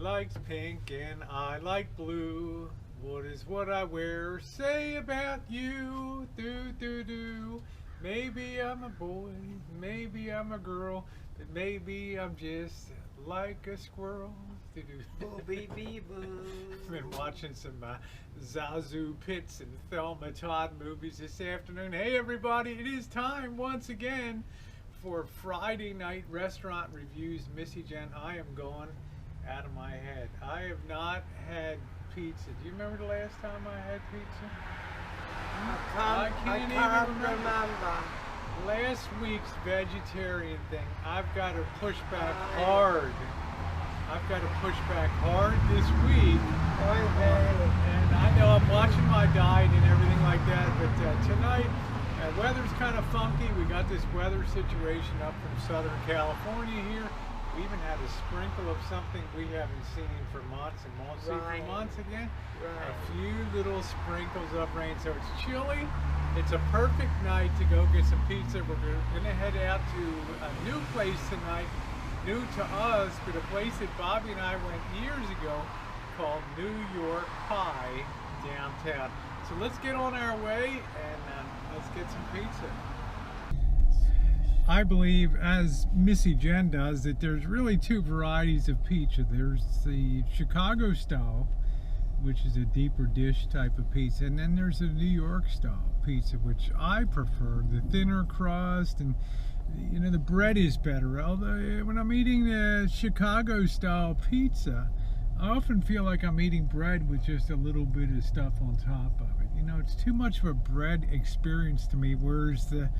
likes pink and I like blue. What is what I wear say about you? Do, do, do. Maybe I'm a boy, maybe I'm a girl, but maybe I'm just like a squirrel. Do, do. Boo, bee, bee, boo. I've been watching some Zazu Pitts and Thelma Todd movies this afternoon. Hey everybody, it is time once again for Friday night restaurant reviews. Missy Jen, I am going out of my head. I have not had pizza. Do you remember the last time I had pizza? I can't even remember. Last week's vegetarian thing, I've got to push back hard. I've got to push back hard this week. And I know I'm watching my diet and everything like that, but tonight, weather's kind of funky. We got this weather situation up from Southern California here. We even had a sprinkle of something we haven't seen for months and won't see for months again. A few little sprinkles of rain, so it's chilly. It's a perfect night to go get some pizza. We're going to head out to a new place tonight, new to us, but a place that Bobby and I went years ago called New York Pie downtown. So let's get on our way and let's get some pizza. I believe, as Missy Jen does, that there's really two varieties of pizza. There's the Chicago style, which is a deeper dish type of pizza, and then there's the New York style pizza, which I prefer. The thinner crust, and you know, the bread is better. Although when I'm eating the Chicago style pizza, I often feel like I'm eating bread with just a little bit of stuff on top of it. You know, it's too much of a bread experience to me, whereas the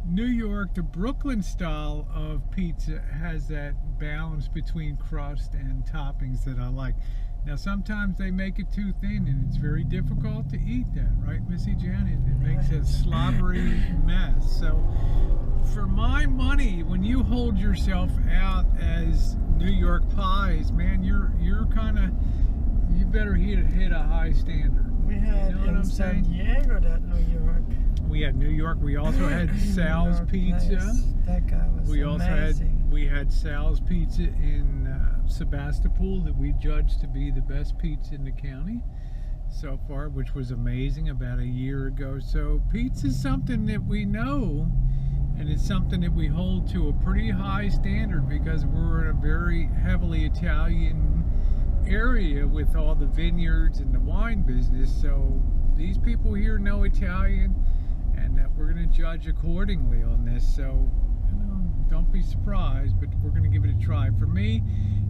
New York, the Brooklyn style of pizza has that balance between crust and toppings that I like. Now sometimes they make it too thin and it's very difficult to eat that, right, Missy Jan? It makes a slobbery mess. So for my money, when you hold yourself out as New York pies, man, you're kind of, you better hit a high standard. We had in San Diego that New York. We had New York. We also had Sal's Pizza. Place. That guy was amazing. We had Sal's Pizza in Sebastopol that we judged to be the best pizza in the county so far, which was amazing about a year ago. So pizza is something that we know, and it's something that we hold to a pretty high standard because we're in a very heavily Italian area with all the vineyards and the wine business. So these people here know Italian, and we're going to judge accordingly on this. So, you know, don't be surprised, but we're going to give it a try. For me,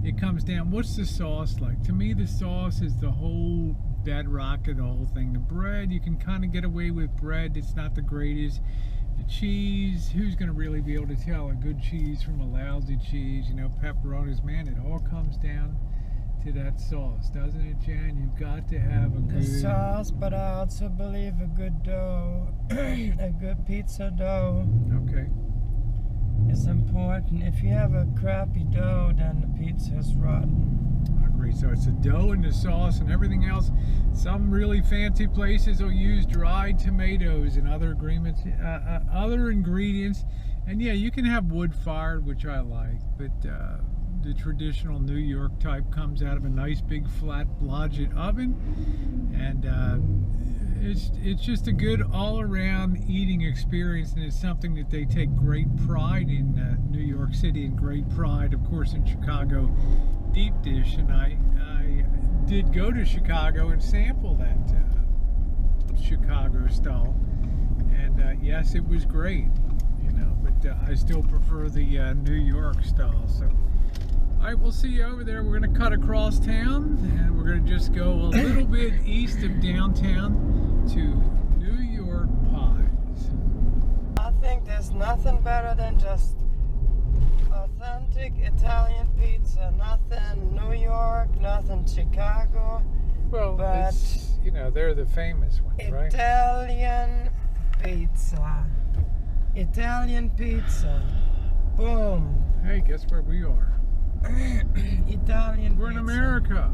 it comes down, what's the sauce like? To me, the sauce is the whole bedrock of the whole thing. The bread, you can kind of get away with bread. It's not the greatest. The cheese, who's going to really be able to tell a good cheese from a lousy cheese? You know, pepperonis, man, it all comes down to that sauce, doesn't it, Jan? You've got to have a good sauce, but I also believe a good dough, a good pizza dough. Okay. Is important. If you have a crappy dough, then the pizza is rotten. I agree. So it's the dough and the sauce and everything else. Some really fancy places will use dried tomatoes and other ingredients. And yeah, you can have wood fired, which I like, but the traditional New York type comes out of a nice big flat Blodgett oven, and it's just a good all-around eating experience, and it's something that they take great pride in New York City, and great pride, of course, in Chicago deep dish. And I did go to Chicago and sample that Chicago style, and yes, it was great, you know, but I still prefer the New York style. So all right, we'll see you over there. We're going to cut across town, and we're going to just go a little bit east of downtown to New York Pies. I think there's nothing better than just authentic Italian pizza. Nothing New York, nothing Chicago. Well, but you know, they're the famous ones, right? Italian pizza. Italian pizza. Boom. Hey, guess where we are? Italian We're in America.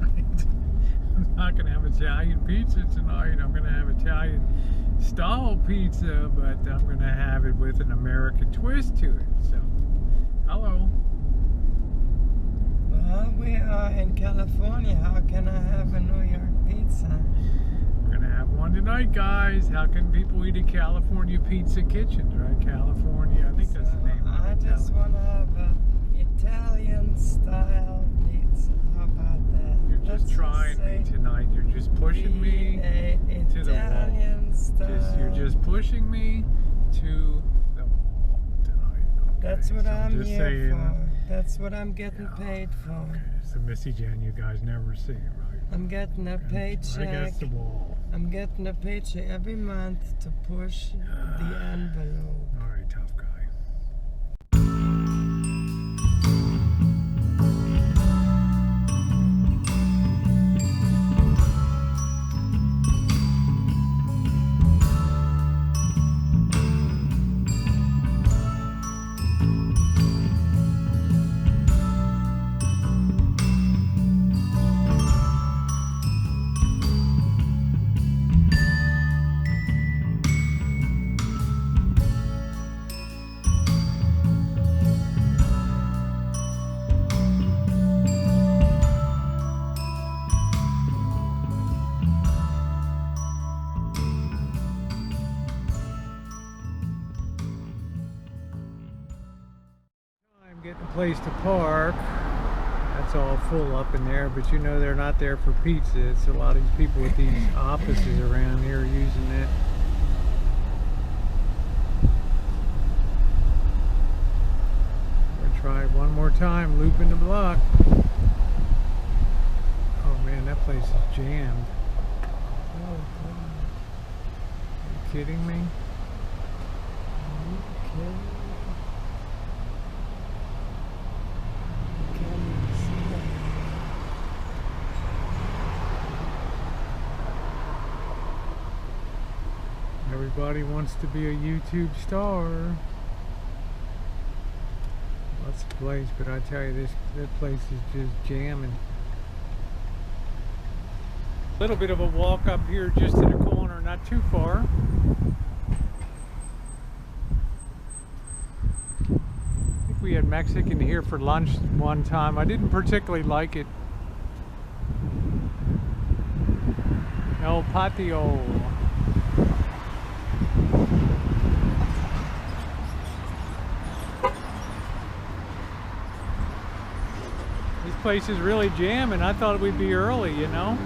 I'm not going to have Italian pizza tonight. I'm going to have Italian style pizza, but I'm going to have it with an American twist to it. So, hello. We are in California. How can I have a New York pizza? We're gonna have one tonight, guys. How can people eat at California Pizza Kitchens, right? California, I think that's the name of it. I just want to have an Italian style pizza. How about that? You're just trying me tonight. You're just pushing me to the wall. You're just pushing me to the wall tonight. Okay, that's what I'm just here saying, for. That's what I'm getting paid for. Okay, it's a Missy Jan you guys never see, right? I'm getting a paycheck. Right against the wall. I'm getting a paycheck every month to push the envelope. All right, tough guy. Getting a place to park. That's all full up in there, but you know they're not there for pizza. It's a lot of people with these offices around here using it. We'll try it one more time, looping the block. Oh man, that place is jammed. Oh, God. Are you kidding me? Are you kidding? Everybody wants to be a YouTube star. Lots of place, but I tell you, that place is just jamming. A little bit of a walk up here just to the corner, not too far. I think we had Mexican here for lunch one time. I didn't particularly like it. El Patio. This place is really jamming. I thought we'd be early, you know.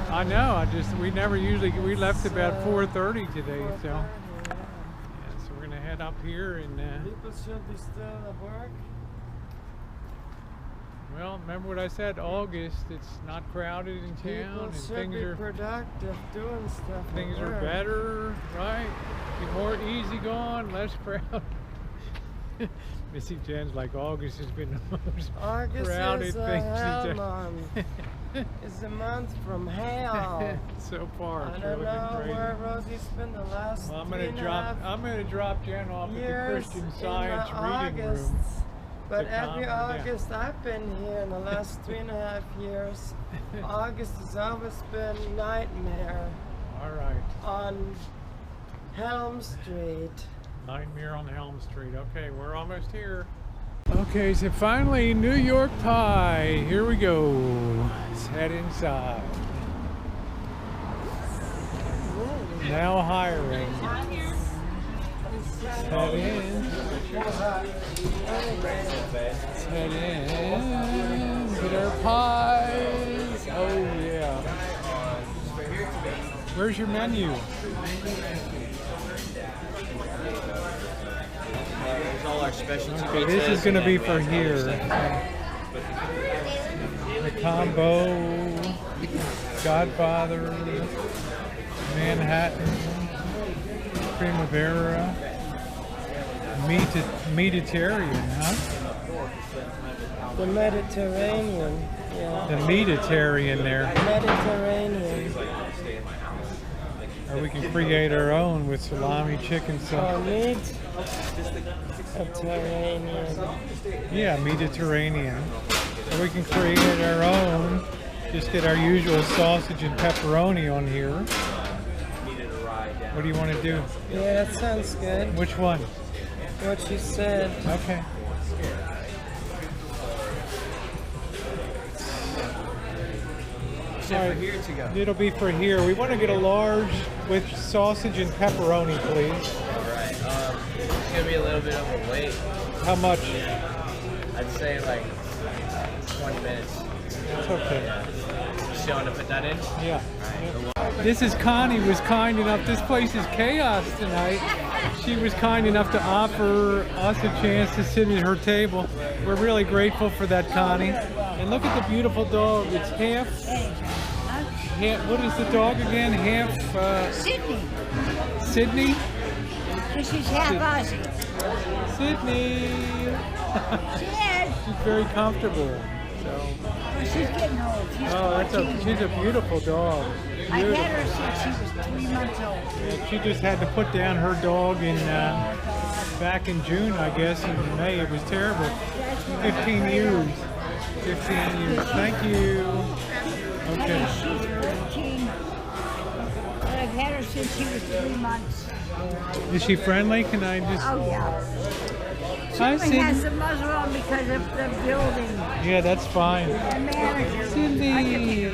I know. We left about 4:30 today, so. Yeah, so we're gonna head up here and. People should be still at work. Well, remember what I said, August, it's not crowded in town, and things are productive, doing stuff. Things are better, right? Be more easygoing, less crowded. Missy Jen's like, August has been the most crowded thing she's done. It's a month from hell. So far, it's I don't really know been crazy. where Rosie's been the last. Well, I'm gonna drop Jen off at the Christian Science reading room. But every August I've been here in the last 3.5 years. August has always been nightmare. All right. On Helm Street. Nightmare on Helm Street. Okay, we're almost here. Okay, so finally New York Pie. Here we go. Let's head inside. Now hiring. Let's head in. Let's head in. Get our pies. Oh yeah. Where's your menu? All our specialty okay, this is going to be for here. The combo, Godfather, Manhattan, Primavera, Mediterranean, huh? The Mediterranean, yeah. The Mediterranean there. Mediterranean. Or we can create our own with salami, chicken, Oh, meat? Mediterranean. Yeah, Mediterranean. So we can create our own. Just get our usual sausage and pepperoni on here. What do you want to do? Yeah, that sounds good. Which one? What you said. Okay. except All for right. here to go. It'll be for here. We want to get a large with sausage and pepperoni, please. Alright, it's gonna be a little bit overweight. How much? I'd say like 20 minutes. It's okay. Just want to put that in? Yeah. This is Connie was kind enough. This place is chaos tonight. She was kind enough to offer us a chance to sit at her table. We're really grateful for that, Connie. And look at the beautiful dog. It's half what is the dog again? Sydney. Sydney? This is half Aussie. Sydney. She's very comfortable. So. Well, she's getting old. She's a beautiful dog. I had her since she was 3 months old. Yeah, she just had to put down her dog in back in June, I guess, in May. It was terrible. 15 years. 15 years. Thank you. Okay. She's 14. But I've had her since she was 3 months. Is she friendly? Can I just... Oh, yeah. She Hi, only has the muzzle on because of the building. Yeah, that's fine. The manager. Cindy.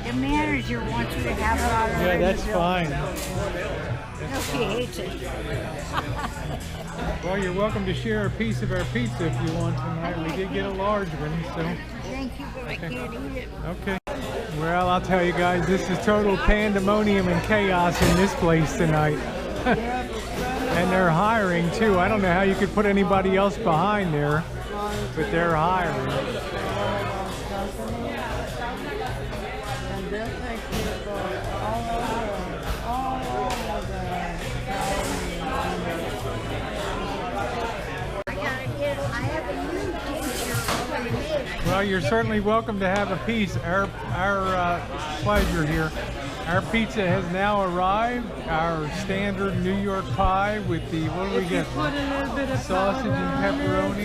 The manager wants you to have her on her. Yeah, that's fine. No, she hates it. Well, you're welcome to share a piece of our pizza if you want tonight. We did get a large one, so... Thank you, but I can't eat it. Okay. Well, I'll tell you guys, this is total pandemonium and chaos in this place tonight. And they're hiring too. I don't know how you could put anybody else behind there, but they're hiring. And they'll take people all over the I have a new denture already made. Well, you're certainly welcome to have a piece. Our pleasure here. Our pizza has now arrived. Our standard New York pie with the, what do we get? put a little bit of Sausage and pepperoni.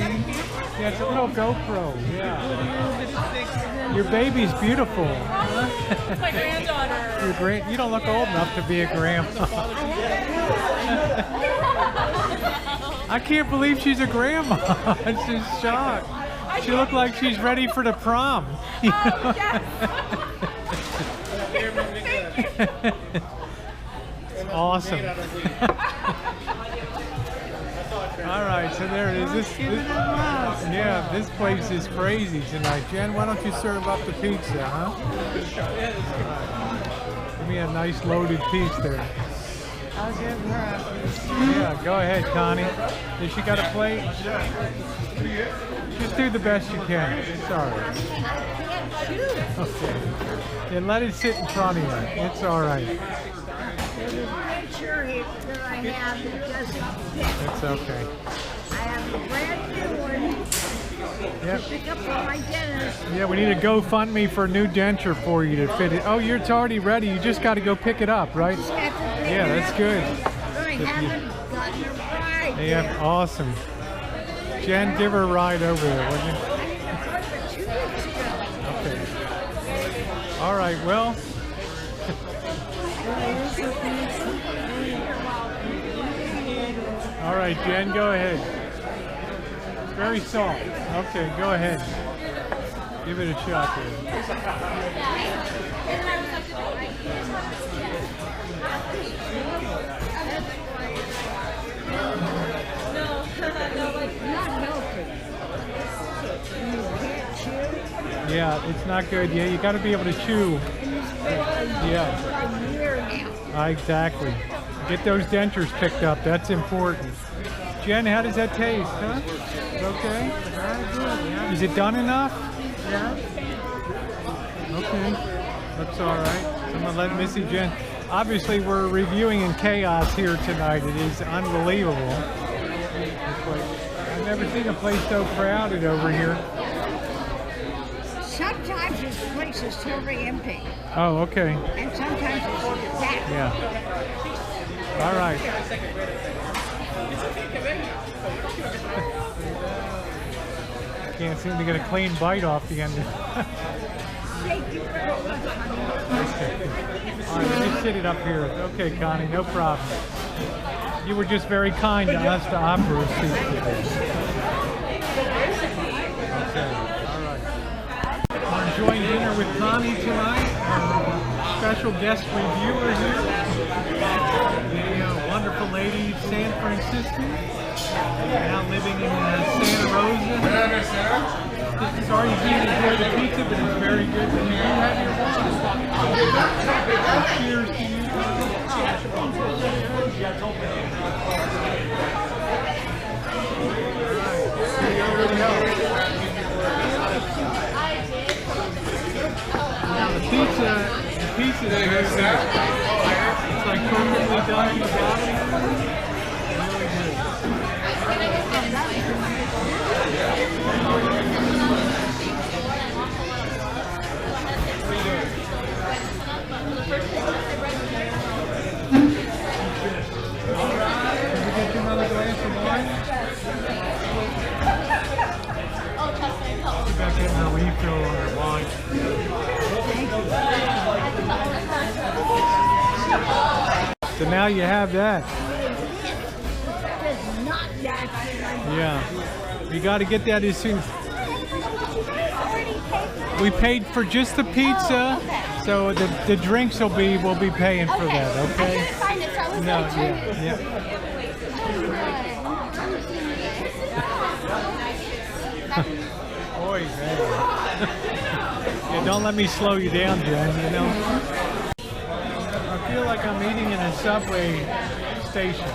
Yeah, it's a little GoPro. Yeah. Your baby's beautiful. It's my granddaughter. You don't look old enough to be a grandma. I can't believe she's a grandma. I'm just shocked. She looked like she's ready for the prom. You know? It's awesome. All right, so there it is. Yeah, this place is crazy tonight. Jen, why don't you serve up the pizza, huh? Give me a nice loaded piece there. I'll give her Yeah, go ahead, Connie. Has she got a plate? Just do the best you can. It's all right. Okay. Then let it sit in front of you. It's all right. There's a denture here that I have that doesn't fit. It's okay. I have a brand new one Yep. to pick up from my dentist. Yeah, we need a GoFundMe for a new denture for you to fit it. Oh, it's already ready. You just got to go pick it up, right? Just have to pick Yeah, it that's up. good. But I haven't gotten her right. Yeah, awesome. Jen, give her a ride over there, would you? I got her 2 weeks ago. Okay. All right, well. All right, Jen, go ahead. It's very soft. Okay, go ahead. Give it a shot there. Not healthy. You can't chew. Yeah, it's not good. Yeah, you got to be able to chew. Yeah. A year now. Exactly. Get those dentures picked up. That's important. Jen, how does that taste? Huh? Okay. very good. Yeah. Is it done enough? Yeah. Okay. That's all right. I'm gonna let Missy Jen. Obviously, we're reviewing in chaos here tonight. It is unbelievable. I've never seen a place so crowded over here. Sometimes this place is totally empty, Oh, okay. and sometimes it's packed. Yeah. All right. Can't seem to get a clean bite off the end. Thank you very much, honey. All right, let me sit it up here. Okay, Connie, no problem. You were just very kind to us to offer a seat today. Okay, all right. enjoying dinner with Connie tonight, our special guest reviewer here. A wonderful lady, San Francisco, now living in Santa Rosa. Sorry you can't enjoy the pizza, but it's very good when you do have your wine. Cheers to you. Now the pizza is very good. It's like perfectly done in the bottom. Really good. Did you get you another glass of wine? She's back getting her refill on her wine. So now you have that. Yeah. You got to get that as soon as... We paid for just the pizza, so the drinks will be paying for that, okay? I couldn't find it, so I was No, like, yeah. Boy, man. Yeah, don't let me slow you down, Jen, you know? I feel like I'm eating in a subway station. I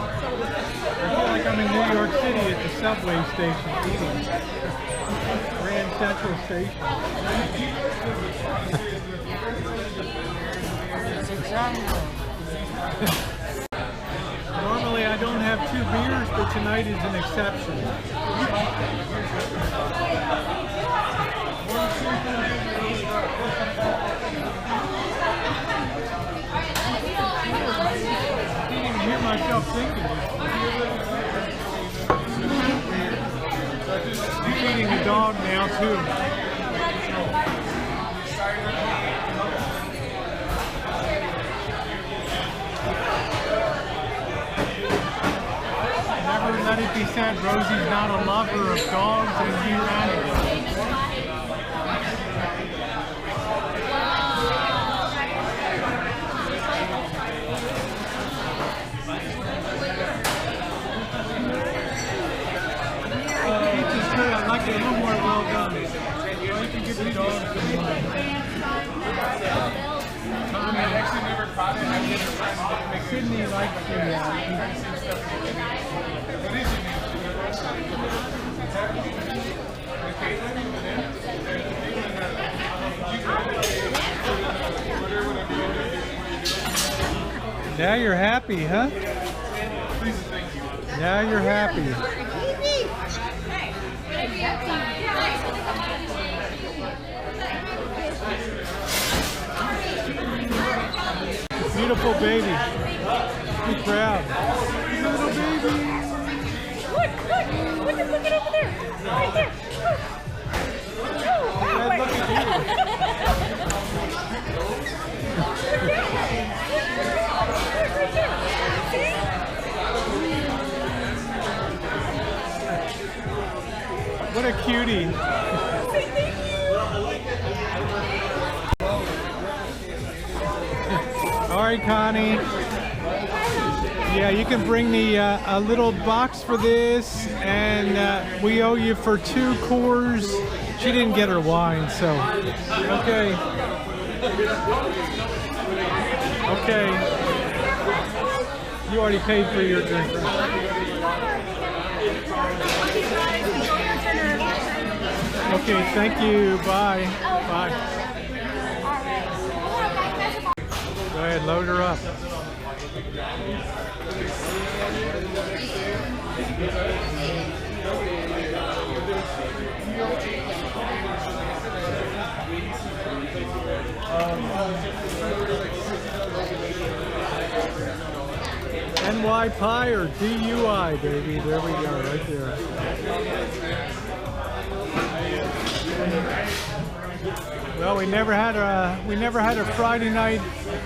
feel like I'm in New York City at the subway station eating. Grand Central Station. Normally I don't have 2 beers, but tonight is an exception. I didn't even hear myself thinking. I'm feeding the dog now too. Never let it be said Rosie's not a lover of dogs and humanity. Pizza's good. I like it a little more well done. You can give the dog some wine. Sydney likes the Now you're happy, huh? Now you're happy. Beautiful baby. Be proud. Little baby. Look at over there. Right there. Look at you. What a cutie. All right, Connie. Yeah, you can bring me a little box for this, and we owe you for 2 Coors. She didn't get her wine, so okay. Okay. You already paid for your drink. Okay, thank you. Bye. Bye. Go ahead, load her up. NY Pie or DUI, baby. There we go, right there. Well, we never had a Friday night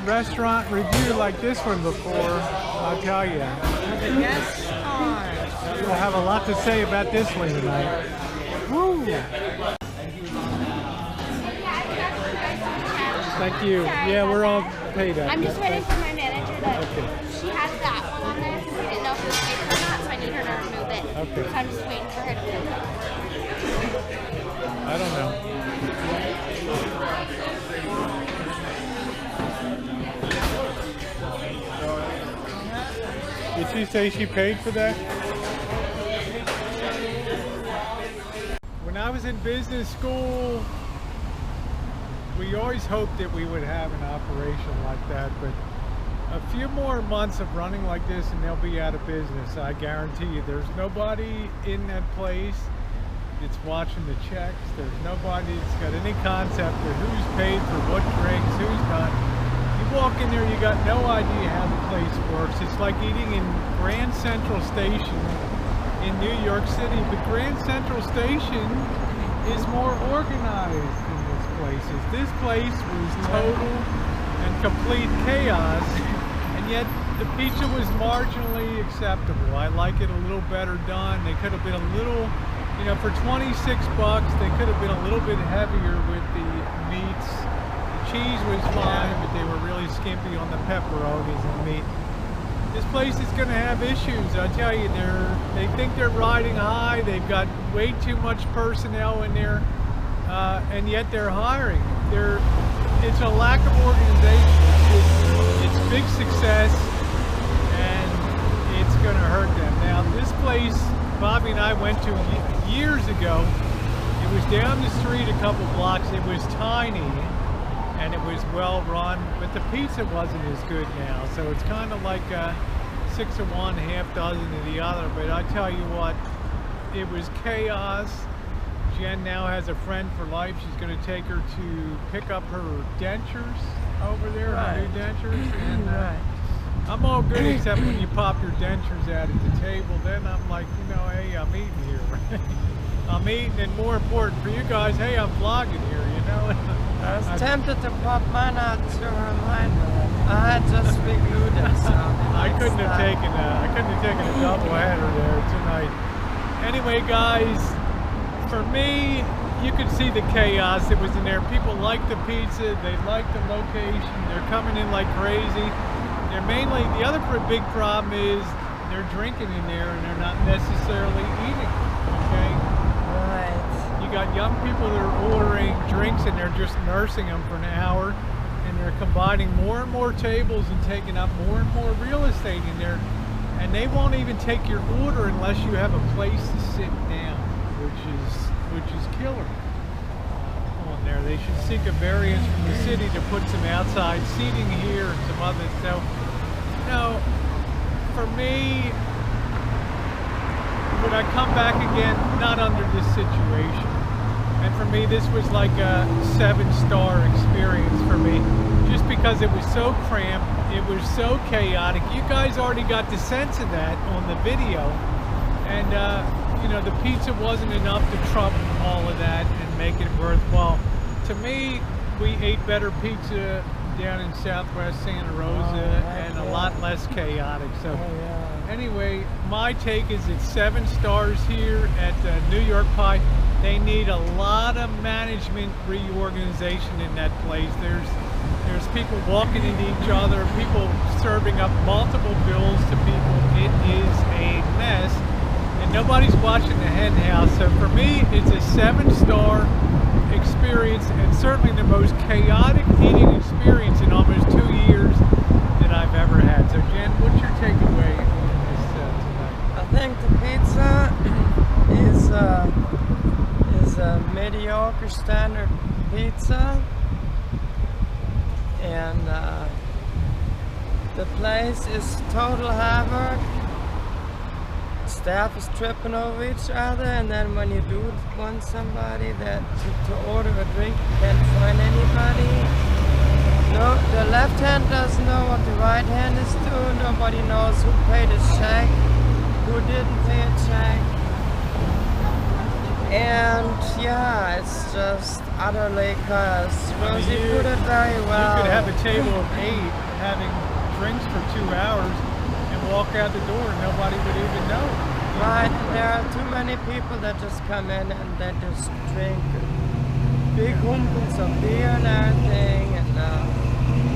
restaurant review like this one before. I'll tell you. Yes, We'll have a lot to say about this one tonight. Woo! Thank you. Sorry Yeah, about we're all that. paid up. I'm just waiting for my manager to. Okay. She has that one on there because we didn't know if it was paper or not, so I need her to remove it. Okay. So I'm just waiting for her to move it. I don't know. Did she say she paid for that? When I was in business school, we always hoped that we would have an operation like that, but a few more months of running like this and they'll be out of business. I guarantee you. There's nobody in that place that's watching the checks. There's nobody that's got any concept of who's paid for what drinks, who's not. You walk in there, you got no idea how the place works. It's like eating in Grand Central Station in New York City, but Grand Central Station is more organized than this place is. This place was total and complete chaos, and yet the pizza was marginally acceptable. I like it a little better done. They could have been a little, you know, for 26 bucks, they could have been a little bit heavier with the meats. The cheese was fine, but they were really skimpy on the pepperonis and meat. This place is going to have issues. I tell you, they think they're riding high. They've got way too much personnel in there, and yet they're hiring. It's a lack of organization. It's big success, and it's going to hurt them. Now, this place, Bobby and I went to years ago. It was down the street a couple blocks. It was tiny, and it was well run, but the pizza wasn't as good now. So it's kind of like 6 of one, half dozen of the other. But I tell you what, it was chaos. Jen now has a friend for life. She's going to take her to pick up her dentures over there, her new dentures. And I'm all good except when you pop your dentures out at the table. Then I'm like, you know, hey, I'm eating here. I'm eating, and more important for you guys, hey, I'm vlogging here, you know. I was tempted to pop mine out to remind me. I had just re-glued it, so I couldn't have taken a double header there tonight. Anyway, guys, for me, you could see the chaos that was in there. People like the pizza, they like the location, they're coming in like crazy. They're mainly, the other big problem is they're drinking in there and they're not necessarily eating, okay? Right. You got young people that are ordering drinks and they're just nursing them for an hour, and they're combining more and more tables and taking up more and more real estate in there, and they won't even take your order unless you have a place to sit down, which is killer on there. They should seek a variance from the city to put some outside seating here and some other. So, you know, for me, would I come back again? Not under this situation. And for me, this was like a 7-star experience for me, just because it was so cramped, it was so chaotic. You guys already got the sense of that on the video, and you know, the pizza wasn't enough to trump all of that and make it worthwhile. To me, we ate better pizza down in Southwest Santa Rosa and a lot less chaotic. So anyway, my take is it's 7 stars here at New York Pie. They need a lot of management reorganization in that place. There's people walking into each other, people serving up multiple bills to people. It is a mess, and nobody's watching the hen house. So for me, it's a 7-star experience, and certainly the most chaotic eating experience in almost 2 years that I've ever had. So Jen, what's your takeaway on this tonight? I think the pizza is a mediocre standard pizza, and the place is total havoc. Staff is tripping over each other, and then when you do want somebody to order a drink, you can't find anybody. No, the left hand doesn't know what the right hand is doing. Nobody knows who paid a check, who didn't pay a check. And yeah, it's just utterly chaos. Rosie put it very well. You could have a table of 8 having drinks for 2 hours and walk out the door and nobody would even know. Right, there are too many people that just come in and they just drink big humpers of beer and everything, and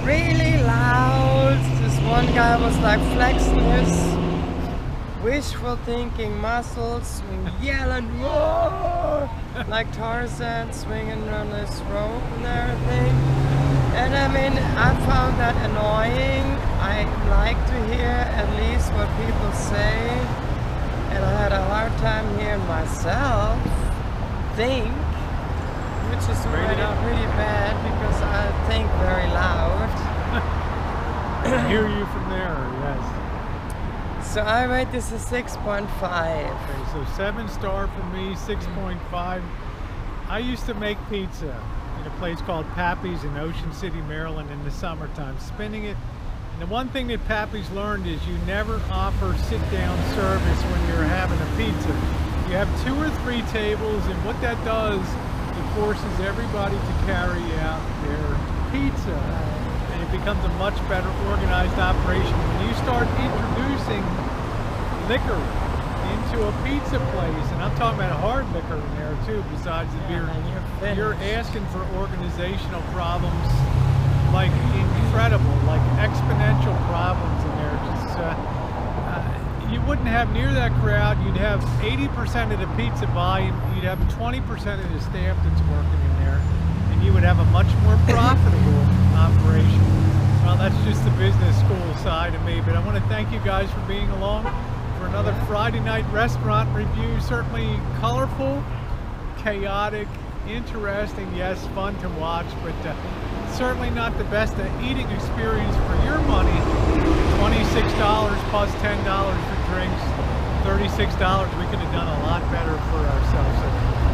really loud. This one guy was like flexing his wishful thinking muscles, yelling, "Whoa!" like Tarzan swinging on his rope and everything. And I mean, I found that annoying. I like to hear at least what people say, and I had a hard time hearing myself think, which is already pretty bad because I think very loud. I hear you from there, yes. So I rate this a 6.5. Okay, so 7-star for me, 6.5. I used to make pizza in a place called Pappy's in Ocean City, Maryland in the summertime, spinning it. And the one thing that Pappy's learned is you never offer sit-down service when you're having a pizza. You have 2 or 3 tables, and what that does, it forces everybody to carry out their pizza. And it becomes a much better organized operation. When you start introducing liquor into a pizza place, and I'm talking about hard liquor in there too, besides the beer, you're asking for organizational problems, like incredible, like exponential problems in there. Just you wouldn't have near that crowd. You'd have 80% of the pizza volume. You'd have 20% of the staff that's working in there, and you would have a much more profitable operation. Well, that's just the business school side of me, but I want to thank you guys for being along for another Friday night restaurant review. Certainly colorful, chaotic, interesting, yes, fun to watch, but certainly not the best eating experience for your money. $26 plus $10 for drinks, $36. We could have done a lot better for ourselves. So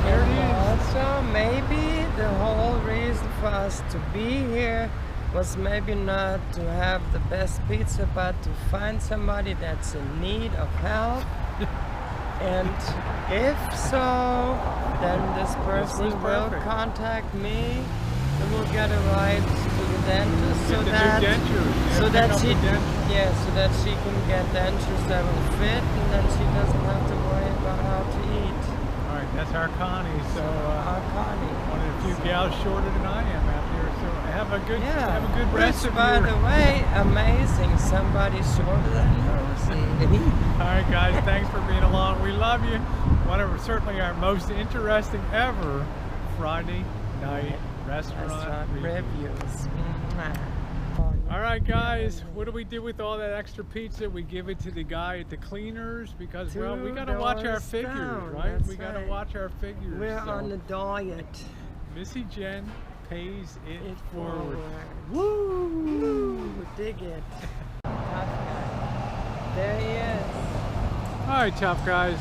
there it is. Also, maybe the whole reason for us to be here was maybe not to have the best pizza, but to find somebody that's in need of help. And if so, then this person will contact me, and we'll get a ride to the dentist so that she can get dentures that will fit, and then she doesn't have to worry about how to eat. All right, that's our Connie. So our Connie, one of the few gals shorter than I am out there. So have a good rest of by the way, amazing. Somebody shorter than Rosie. All right, guys, thanks for being along. We love you. One of certainly our most interesting ever Friday night restaurant reviews. All right, guys, what do we do with all that extra pizza? We give it to the guy at the cleaners because, well, we got to watch our figures, right? We got to watch our figures. We're on a diet. Missy Jen pays it forward. Woo! Dig it. Tough guy. There he is. All right, tough guys.